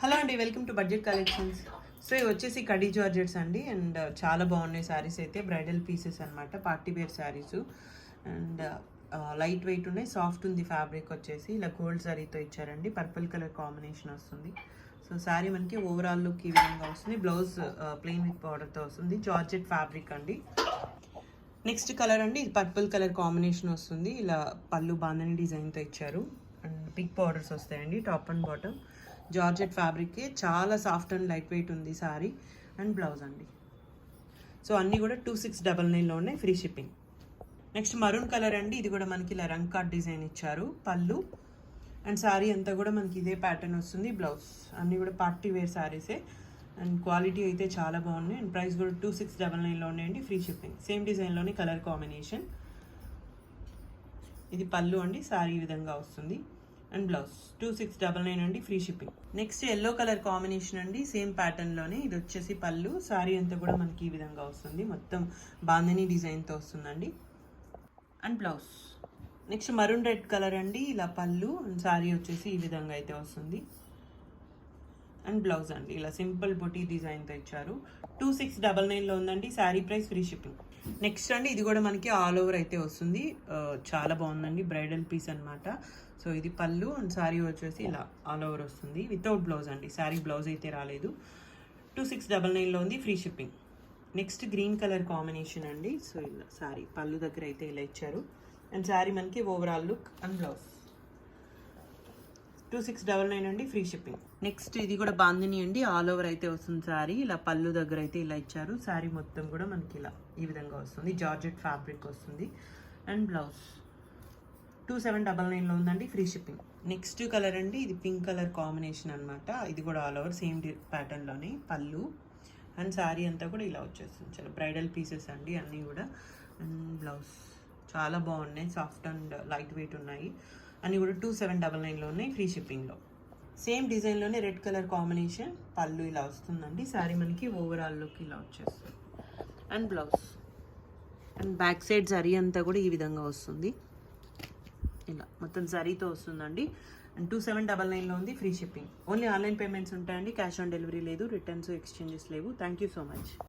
Hello అండి, welcome to budget collections. So ఇవి వచ్చేసి కడీ జార్జెట్స్ అండి. అండ్ చాలా బాగున్నాయి శారీస్ అయితే. బ్రైడల్ పీసెస్ అనమాట, party wear saris. And light weight ఉన్నాయి, సాఫ్ట్ ఉంది. ఫ్యాబ్రిక్ వచ్చేసి ఇలా గోల్డ్ జరీతో ఇచ్చారండి. పర్పుల్ కలర్ కాంబినేషన్ వస్తుంది. సో శారీ మనకి ఓవరాల్ లుక్ ఈ విధంగా వస్తుంది. బ్లౌజ్ ప్లెయిన్ విత్ బార్డర్తో వస్తుంది. జార్జెట్ ఫ్యాబ్రిక్ అండి. నెక్స్ట్ కలర్ అండి, ఇది పర్పుల్ కలర్ కాంబినేషన్ వస్తుంది. ఇలా పళ్ళు బాందని డిజైన్తో ఇచ్చారు. అండ్ బిగ్ బార్డర్స్ వస్తాయండి, top and bottom. Georgette fabric, చాలా సాఫ్ట్ అండ్ లైట్ వెయిట్ ఉంది సారీ. అండ్ బ్లౌజ్ అండి. సో అన్నీ కూడా 2699లో ఉన్నాయి, free shipping. Next maroon colour అండి, ఇది కూడా మనకి ఇలా రంగ్ కార్డ్ డిజైన్ ఇచ్చారు. పళ్ళు అండ్ శారీ అంతా కూడా మనకి ఇదే ప్యాటర్న్ వస్తుంది. బ్లౌజ్ అన్నీ కూడా పార్టీ వేర్ శారీసే. అండ్ క్వాలిటీ అయితే చాలా బాగున్నాయి. అండ్ ప్రైస్ కూడా 2699లో ఉన్నాయండి, ఫ్రీ షిప్పింగ్. సేమ్ డిజైన్లోనే కలర్ కాంబినేషన్. ఇది పళ్ళు అండి, శారీ ఈ విధంగా వస్తుంది. అండ్ బ్లౌజ్ 2699 అండి, free shipping. Next yellow colour combination అండి, సేమ్ ప్యాటర్న్లోనే. ఇది వచ్చేసి పళ్ళు, శారీ అంతా కూడా మనకి ఈ విధంగా వస్తుంది. మొత్తం బాందిని డిజైన్తో వస్తుందండి. And blouse next maroon red colour అండి, ఇలా పళ్ళు అండ్ శారీ వచ్చేసి ఈ విధంగా అయితే వస్తుంది. అండ్ బ్లౌజ్ అండి, ఇలా సింపుల్ బొటీ డిజైన్తో ఇచ్చారు. 2699లో ఉందండి, sari price free shipping. Next అండి, ఇది కూడా మనకి ఆల్ ఓవర్ అయితే వస్తుంది. చాలా బాగుందండి, బ్రైడల్ పీస్ అనమాట. సో ఇది పళ్ళు అండ్ శారీ వచ్చేసి ఇలా ఆల్ ఓవర్ వస్తుంది, వితౌట్ బ్లౌజ్ అండి. శారీ బ్లౌజ్ అయితే రాలేదు. 2699లో ఉంది, free shipping. Next green colour combination అండి. సో ఇలా శారీ పళ్ళు దగ్గర అయితే ఇలా ఇచ్చారు. అండ్ శారీ మనకి ఓవరాల్ లుక్ అండ్ బ్లౌజ్ 2699 అండి, ఫ్రీ షిప్పింగ్. నెక్స్ట్ ఇది కూడా బాందిని అండి, ఆల్ ఓవర్ అయితే వస్తుంది శారీ. ఇలా పళ్ళు దగ్గర అయితే ఇలా ఇచ్చారు. శారీ మొత్తం కూడా మనకి ఇలా ఈ విధంగా వస్తుంది. జార్జెట్ ఫ్యాబ్రిక్ వస్తుంది. అండ్ బ్లౌజ్ 2799లో ఉందండి, ఫ్రీ షిప్పింగ్. నెక్స్ట్ కలర్ అండి, ఇది పింక్ కలర్ కాంబినేషన్ అనమాట. ఇది కూడా ఆల్ ఓవర్ సేమ్ ప్యాటర్న్లోనే పళ్ళు అండ్ శారీ అంతా కూడా ఇలా వచ్చేస్తుంది. చాలా బ్రైడల్ పీసెస్ అండి అన్నీ కూడా. అండ్ బ్లౌజ్ చాలా బాగున్నాయి, సాఫ్ట్ అండ్ లైట్ వెయిట్ ఉన్నాయి. అన్నీ కూడా 2799లో ఉన్నాయి, ఫ్రీ షిప్పింగ్లో. సేమ్ డిజైన్లోనే రెడ్ కలర్ కాంబినేషన్, పళ్ళు ఇలా వస్తుందండి. శారీ మనకి ఓవరాల్ లుక్ ఇలా వచ్చేస్తుంది. And blouse and back side zari అంతా కూడా ఈ విధంగా వస్తుంది. ఇలా మొత్తం జరీతో వస్తుందండి. అండ్ 2799లో ఉంది, free shipping. Only online payments ఉంటాయండి, క్యాష్ ఆన్ డెలివరీ లేదు. రిటర్న్స్ ఎక్స్చేంజెస్ లేవు. Thank you so much.